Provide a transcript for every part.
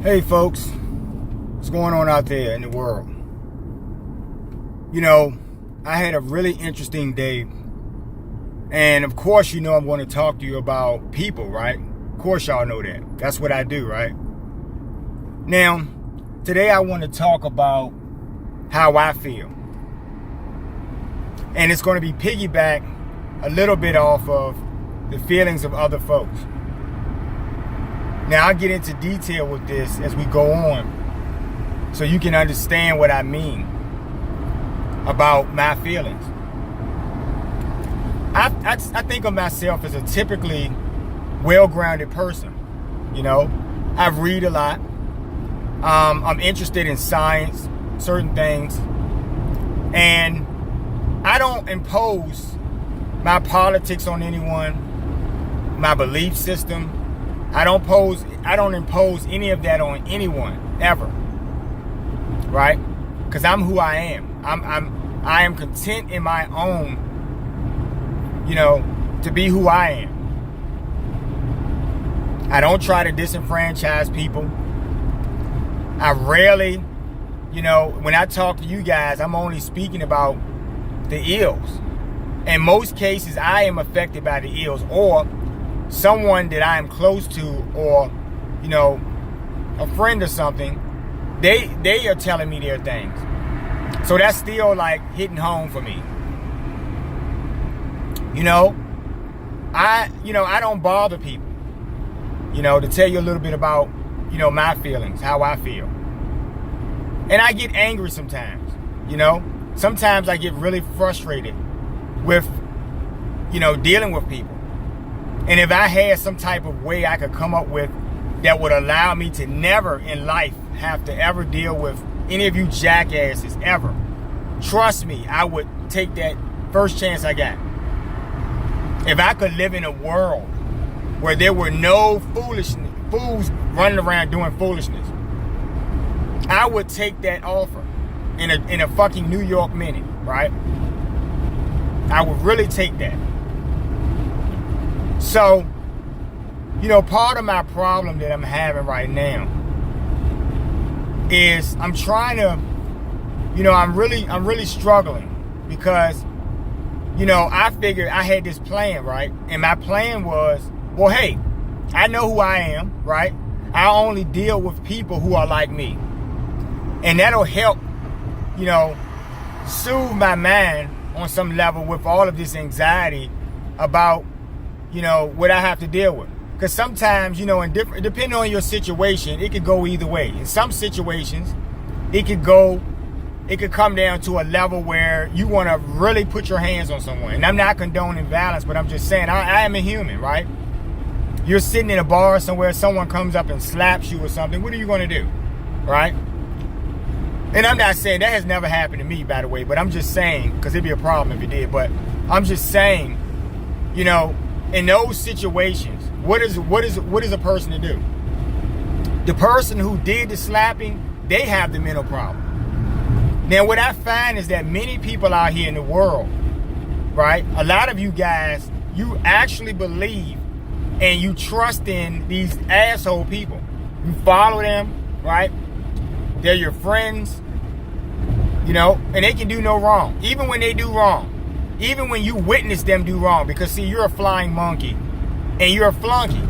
Hey folks, what's going on out there in the world? You know, I had a really interesting day. And of course, I'm going to talk to you about people, right? Of course, y'all know that. That's what I do, right? Now, today I want to talk about how I feel. And it's going to be piggyback a little bit off of the feelings of other folks. Now, I'll get into detail with this as we go on so you can understand what I mean about my feelings. I think of myself as a typically well-grounded person. I read a lot. I'm interested in science, certain things. And I don't impose my politics on anyone, my belief system. I don't impose any of that on anyone ever, right? Because I'm who I am. I am content in my own, to be who I am. I don't try to disenfranchise people. I rarely, when I talk to you guys, I'm only speaking about the ills. In most cases, I am affected by the ills, or someone that I am close to, or a friend or something, they are telling me their things. So that's still like hitting home for me. I don't bother people. To tell you a little bit about my feelings, how I feel. And I get angry sometimes. Sometimes I get really frustrated with dealing with people. And if I had some type of way I could come up with that would allow me to never in life have to ever deal with any of you jackasses ever, trust me, I would take that first chance I got. If I could live in a world where there were no fools running around doing foolishness, I would take that offer in a fucking New York minute, right? I would really take that. So, part of my problem that I'm having right now is I'm trying to, I'm really struggling because, I figured I had this plan, right? And my plan was, well, hey, I know who I am, right? I only deal with people who are like me. And that'll help, soothe my mind on some level with all of this anxiety about what I have to deal with. Because sometimes, depending on your situation, it could go either way. In some situations, it could come down to a level where you want to really put your hands on someone. And I'm not condoning violence, but I'm just saying I am a human, right? You're sitting in a bar somewhere, someone comes up and slaps you or something. What are you going to do, right? And I'm not saying that has never happened to me, by the way, but I'm just saying, because it'd be a problem if it did. But I'm just saying, in those situations, what is a person to do? The person who did the slapping, they have the mental problem. Now, what I find is that many people out here in the world, right? A lot of you guys, you actually believe and you trust in these asshole people. You follow them, right? They're your friends, and they can do no wrong. Even when they do wrong. Even when you witness them do wrong. Because, see, you're a flying monkey. And you're a flunky.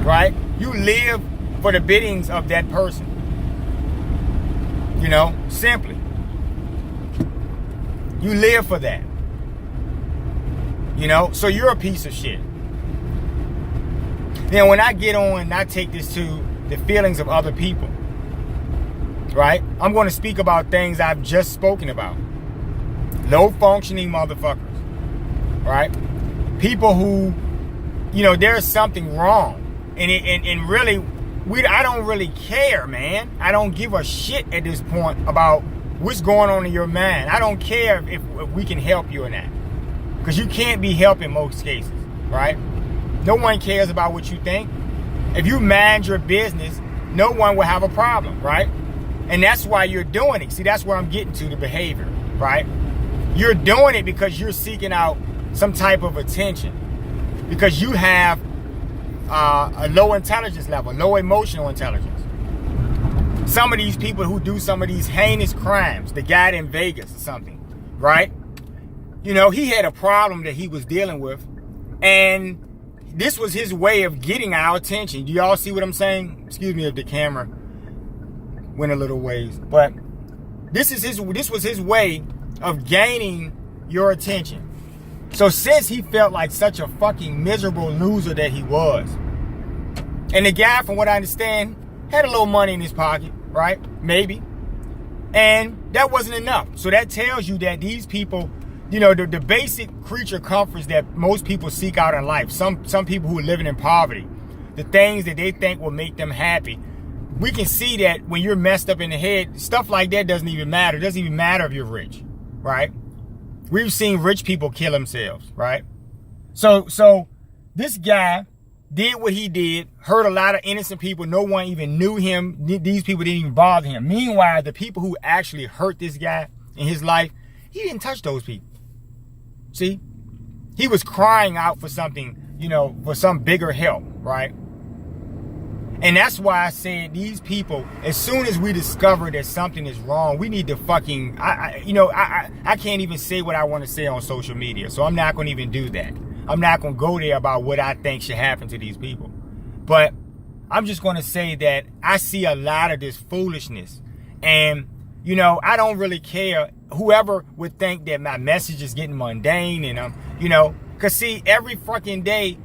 Right? You live for the biddings of that person. Simply. You live for that. So you're a piece of shit. Now, when I get on, I take this to the feelings of other people. Right? I'm going to speak about things I've just spoken about. Low functioning motherfuckers. Right? People who, there's something wrong. And really, I don't really care, man. I don't give a shit at this point about what's going on in your mind. I don't care if we can help you or not. Because you can't be helped in most cases. Right? No one cares about what you think. If you mind your business, no one will have a problem, right? And that's why you're doing it. See, that's where I'm getting to, the behavior, right? You're doing it because you're seeking out some type of attention. Because you have a low intelligence level, low emotional intelligence. Some of these people who do some of these heinous crimes, the guy in Vegas or something, right? You know, he had a problem that he was dealing with, and this was his way of getting our attention. Do y'all see what I'm saying? Excuse me if the camera went a little ways, but this was his way of gaining your attention. So since he felt like such a fucking miserable loser that he was, and the guy, from what I understand, had a little money in his pocket, right? Maybe. And that wasn't enough. So that tells you that these people, you know, the basic creature comforts that most people seek out in life, some people who are living in poverty, the things that they think will make them happy, we can see that when you're messed up in the head, stuff like that doesn't even matter. It doesn't even matter if you're rich, right? We've seen rich people kill themselves, right? So this guy did what he did, hurt a lot of innocent people. No one even knew him. These people didn't even bother him. Meanwhile, the people who actually hurt this guy in his life, he didn't touch those people. See? He was crying out for something, you know, for some bigger help, right? And that's why I said these people, as soon as we discover that something is wrong, we need to fucking, I can't even say what I want to say on social media. So I'm not going to even do that. I'm not going to go there about what I think should happen to these people. But I'm just going to say that I see a lot of this foolishness. And, you know, I don't really care. Whoever would think that my message is getting mundane and, you know, because see, every fucking day,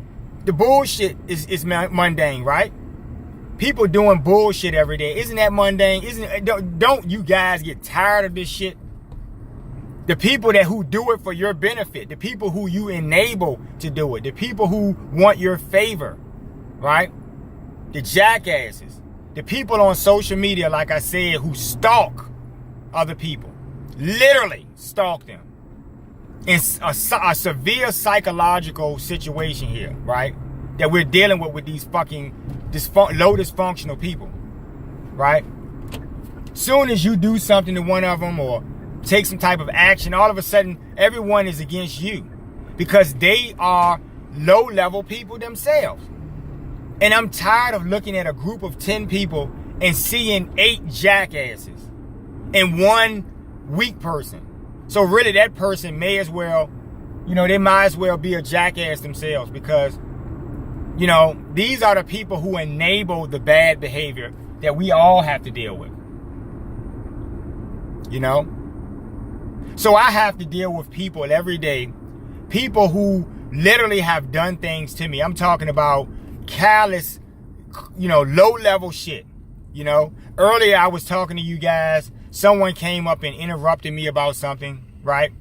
the bullshit is mundane, right? People doing bullshit every day. Isn't that mundane? Don't you guys get tired of this shit? The people who do it for your benefit, the people who you enable to do it, the people who want your favor, right? The jackasses, the people on social media, like I said, who stalk other people, literally stalk them. It's a severe psychological situation here, right? That we're dealing with these fucking low dysfunctional people, right? Soon as you do something to one of them or take some type of action, all of a sudden everyone is against you because they are low-level people themselves. And I'm tired of looking at a group of 10 people and seeing 8 jackasses and 1 weak person. So really that person may as well, you know, they might as well be a jackass themselves because, you know, these are the people who enable the bad behavior that we all have to deal with. You know? So I have to deal with people every day, people who literally have done things to me. I'm talking about callous, you know, low-level shit. You know? Earlier I was talking to you guys. Someone came up and interrupted me about something, right?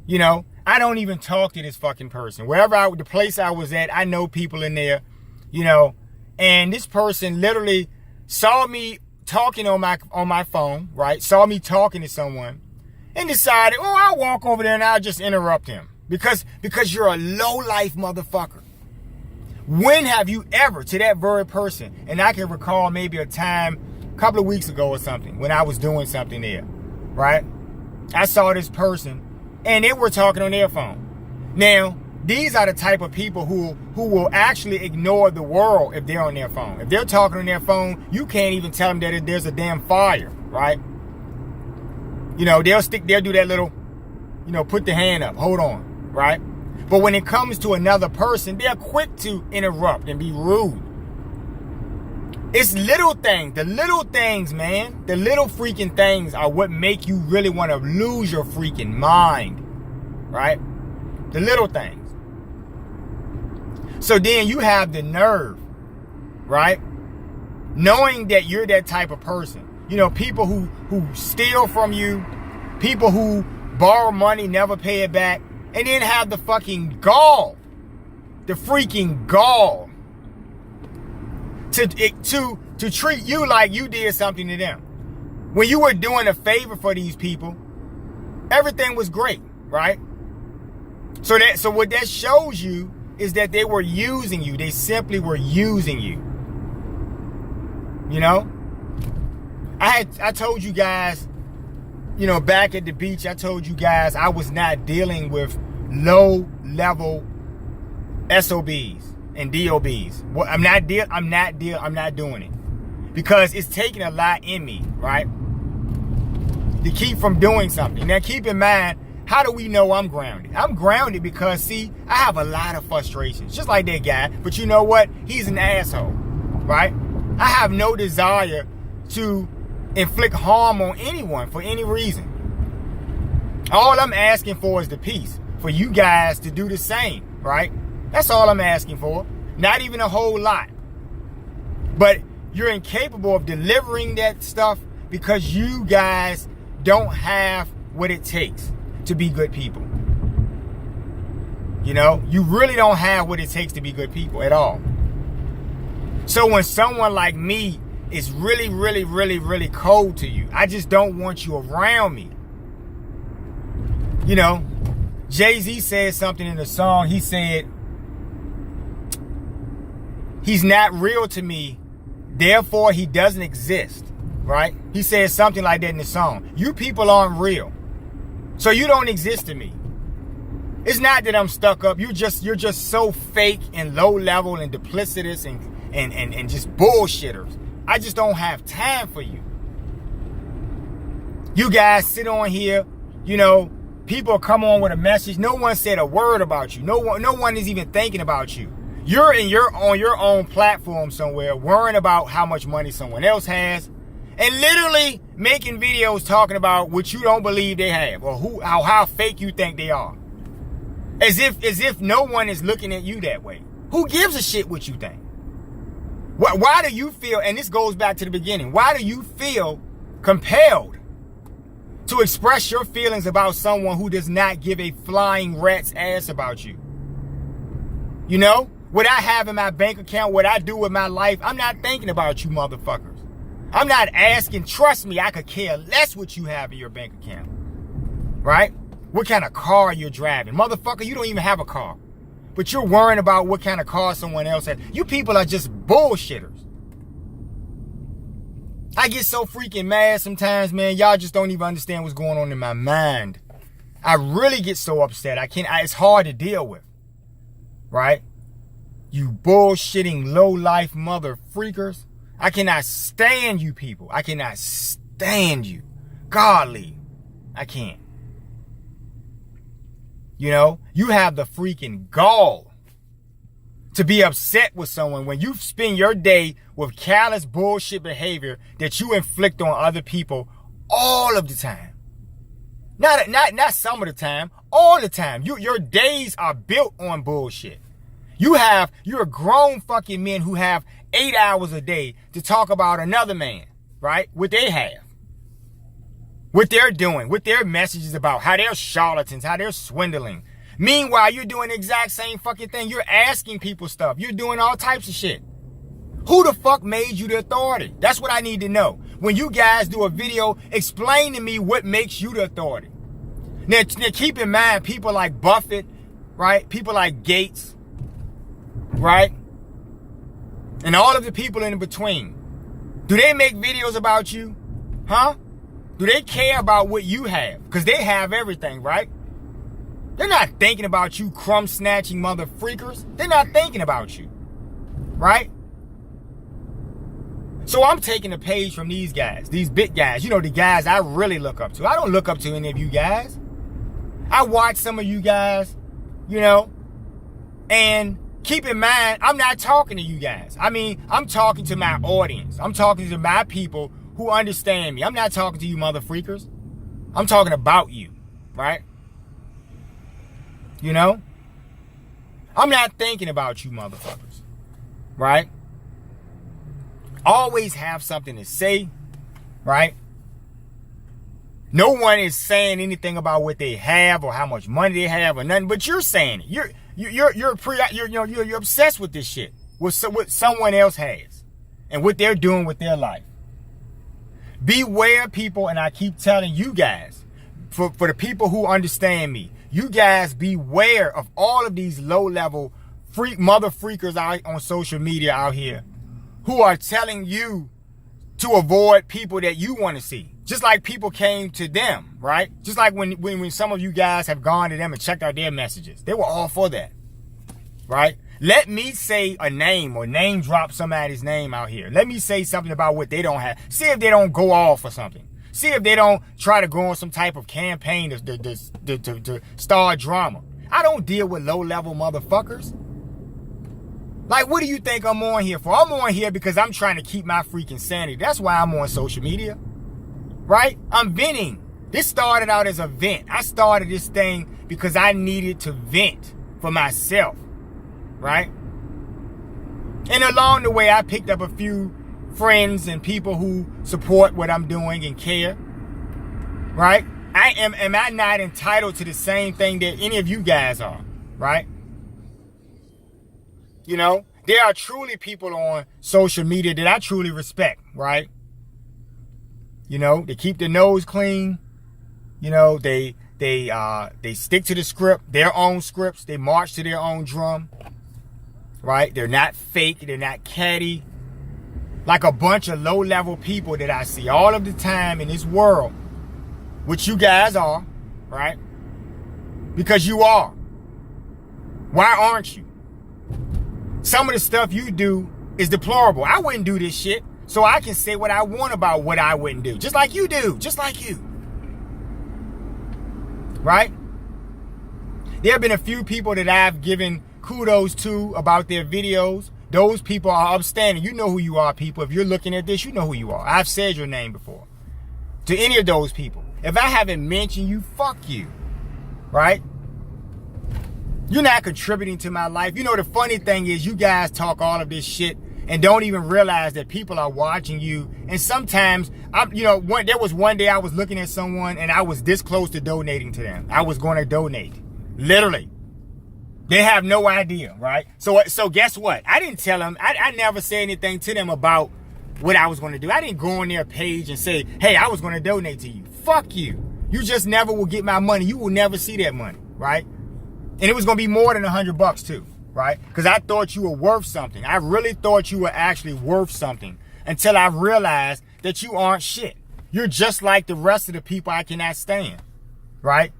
You know? I don't even talk to this fucking person. The place I was at, I know people in there, you know, and this person literally saw me talking on my phone, right? Saw me talking to someone and decided, oh, I'll walk over there and I'll just interrupt him because you're a low-life motherfucker. When have you ever, to that very person, and I can recall maybe a time a couple of weeks ago or something when I was doing something there, right? I saw this person and they were talking on their phone. Now, these are the type of people who will actually ignore the world if they're on their phone. If they're talking on their phone, you can't even tell them that there's a damn fire, right? You know, they'll do that little, you know, put the hand up, hold on, right? But when it comes to another person, they're quick to interrupt and be rude. It's little things, the little things, man. The little freaking things are what make you really want to lose your freaking mind, right? The little things. So then you have the nerve, right? Knowing that you're that type of person. You know, people who steal from you, people who borrow money, never pay it back, and then have the fucking gall, the freaking gall to treat you like you did something to them. When you were doing a favor for these people, everything was great, right? So what that shows you is that they were using you. They simply were using you. You know? I told you guys, you know, back at the beach, I told you guys I was not dealing with low-level SOBs. and DOBs. I'm not doing it. Because it's taking a lot in me, right? To keep from doing something. Now keep in mind, how do we know I'm grounded? I'm grounded because, see, I have a lot of frustrations. Just like that guy. But you know what? He's an asshole, right? I have no desire to inflict harm on anyone for any reason. All I'm asking for is the peace. For you guys to do the same, right? That's all I'm asking for. Not even a whole lot. But you're incapable of delivering that stuff because you guys don't have what it takes to be good people. You know, you really don't have what it takes to be good people at all. So when someone like me is really, really, really, really cold to you, I just don't want you around me. You know, Jay-Z said something in the song. He said, he's not real to me, therefore he doesn't exist, right? He said something like that in the song. You people aren't real, so you don't exist to me. It's not that I'm stuck up. You're just so fake and low level and duplicitous and just bullshitters. I just don't have time for you. You guys sit on here, you know, people come on with a message. No one said a word about you. No one is even thinking about you. You're on your own platform somewhere, worrying about how much money someone else has, and literally making videos talking about what you don't believe they have, or how fake you think they are. As if no one is looking at you that way. Who gives a shit what you think? Why do you feel, and this goes back to the beginning, why do you feel compelled to express your feelings about someone who does not give a flying rat's ass about you? You know, what I have in my bank account, what I do with my life, I'm not thinking about you motherfuckers. I'm not asking, trust me, I could care less what you have in your bank account. Right? What kind of car you're driving. Motherfucker, you don't even have a car. But you're worrying about what kind of car someone else has. You people are just bullshitters. I get so freaking mad sometimes, man. Y'all just don't even understand what's going on in my mind. I really get so upset. It's hard to deal with. Right? You bullshitting low-life mother freakers. I cannot stand you people. I cannot stand you. Godly. I can't. You know, you have the freaking gall to be upset with someone when you spend your day with callous bullshit behavior that you inflict on other people all of the time. Not some of the time, all the time. Your days are built on bullshit. You're grown fucking men who have 8 hours a day to talk about another man, right? What they have. What they're doing, what their messages about, how they're charlatans, how they're swindling. Meanwhile, you're doing the exact same fucking thing. You're asking people stuff. You're doing all types of shit. Who the fuck made you the authority? That's what I need to know. When you guys do a video, explain to me what makes you the authority. Now keep in mind, people like Buffett, right? People like Gates, right? And all of the people in between. Do they make videos about you? Huh? Do they care about what you have? Because they have everything, right? They're not thinking about you crumb snatching mother freakers. They're not thinking about you. Right? So I'm taking a page from these guys, these big guys. You know, the guys I really look up to. I don't look up to any of you guys. I watch some of you guys, you know, and keep in mind, I'm not talking to you guys. I mean, I'm talking to my audience. I'm talking to my people who understand me. I'm not talking to you mother freakers. I'm talking about you, right? You know? I'm not thinking about you motherfuckers, right? Always have something to say, right? No one is saying anything about what they have or how much money they have or nothing, but you're saying it. You're obsessed with this shit, with what someone else has and what they're doing with their life. Beware, people, and I keep telling you guys, for the people who understand me, you guys beware of all of these low-level mother freakers out on social media out here who are telling you to avoid people that you want to see. Just like people came to them, right? Just like when some of you guys have gone to them and checked out their messages. They were all for that, right? Let me say a name or name drop somebody's name out here. Let me say something about what they don't have. See if they don't go off or something. See if they don't try to go on some type of campaign to start drama. I don't deal with low-level motherfuckers. Like, what do you think I'm on here for? I'm on here because I'm trying to keep my freaking sanity. That's why I'm on social media. Right? I'm venting. This started out as a vent. I started this thing because I needed to vent for myself. Right? And along the way, I picked up a few friends and people who support what I'm doing and care. Right? Am I not entitled to the same thing that any of you guys are? Right? You know, there are truly people on social media that I truly respect, right? You know, they keep their nose clean. You know, they stick to the script, their own scripts. They march to their own drum, right? They're not fake. They're not catty. Like a bunch of low-level people that I see all of the time in this world, which you guys are, right? Because you are. Why aren't you? Some of the stuff you do is deplorable. I wouldn't do this shit, so I can say what I want about what I wouldn't do. Just like you do. Just like you. Right? There have been a few people that I've given kudos to about their videos. Those people are upstanding. You know who you are, people. If you're looking at this, you know who you are. I've said your name before. To any of those people. If I haven't mentioned you, fuck you. Right? You're not contributing to my life. You know, the funny thing is you guys talk all of this shit and don't even realize that people are watching you. And sometimes, there was one day I was looking at someone and I was this close to donating to them. I was going to donate. Literally. They have no idea, right? So guess what? I didn't tell them. I never said anything to them about what I was going to do. I didn't go on their page and say, hey, I was going to donate to you. Fuck you. You just never will get my money. You will never see that money, right? And it was going to be more than $100 too, right? Because I thought you were worth something. I really thought you were actually worth something until I realized that you aren't shit. You're just like the rest of the people I cannot stand, right?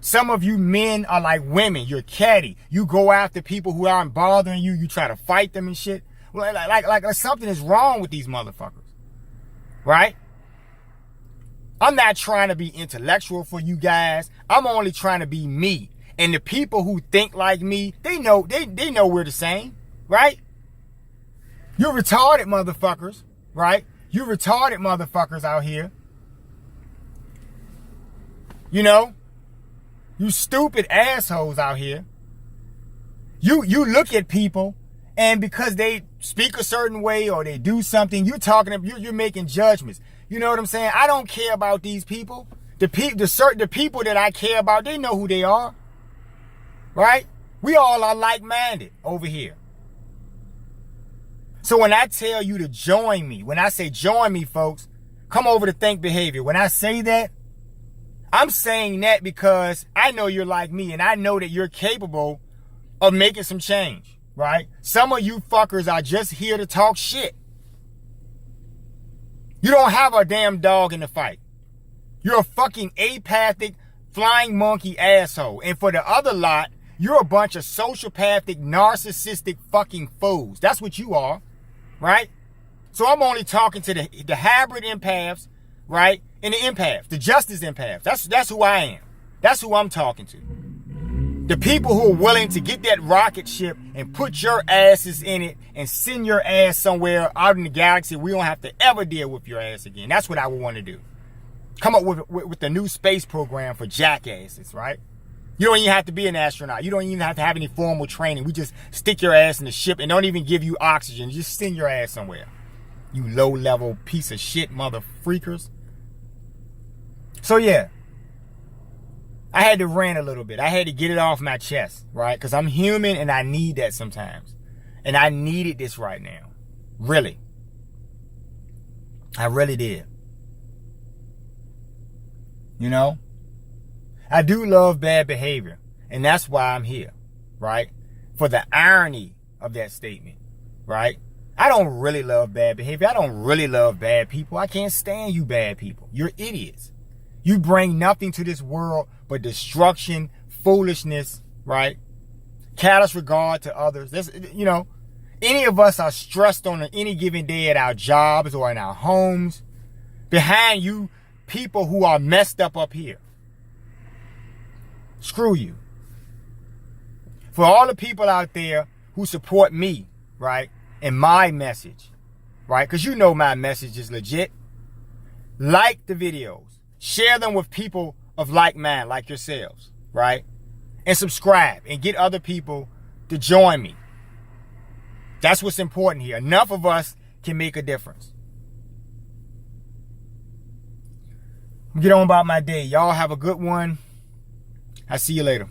Some of you men are like women. You're catty. You go after people who aren't bothering you. You try to fight them and shit. Like something is wrong with these motherfuckers, right? I'm not trying to be intellectual for you guys. I'm only trying to be me. And the people who think like me, they know we're the same, right? You retarded motherfuckers, right? You retarded motherfuckers out here. You know? You stupid assholes out here. You look at people and because they speak a certain way or they do something, you're making judgments. You know what I'm saying? I don't care about these people. The people that I care about, they know who they are. Right? We all are like-minded over here. So when I tell you to join me, when I say join me, folks, come over to Think Behavior. When I say that, I'm saying that because I know you're like me and I know that you're capable of making some change, right? Some of you fuckers are just here to talk shit. You don't have a damn dog in the fight. You're a fucking apathic, flying monkey asshole. And for the other lot, you're a bunch of sociopathic, narcissistic fucking fools. That's what you are, right? So I'm only talking to the hybrid empaths, right? And the empaths, the justice empaths. That's who I am. That's who I'm talking to. The people who are willing to get that rocket ship and put your asses in it and send your ass somewhere out in the galaxy. We don't have to ever deal with your ass again. That's what I would want to do. Come up with the new space program for jackasses, right? You don't even have to be an astronaut. You don't even have to have any formal training. We just stick your ass in the ship and don't even give you oxygen. Just send your ass somewhere. You low-level piece of shit mother freakers. So yeah. I had to rant a little bit. I had to get it off my chest, right? Because I'm human and I need that sometimes. And I needed this right now. Really. I really did. You know? I do love bad behavior. And that's why I'm here, right? For the irony of that statement, right? I don't really love bad behavior. I don't really love bad people. I can't stand you bad people. You're idiots. You bring nothing to this world but destruction, foolishness, right? callous regard to others. Any of us are stressed on any given day at our jobs or in our homes. Behind you, people who are messed up here. Screw you. For all the people out there who support me, right, and my message, right, because you know my message is legit, like the videos. Share them with people of like mind, like yourselves, right? And subscribe and get other people to join me. That's what's important here. Enough of us can make a difference. Get on about my day. Y'all have a good one. I'll see you later.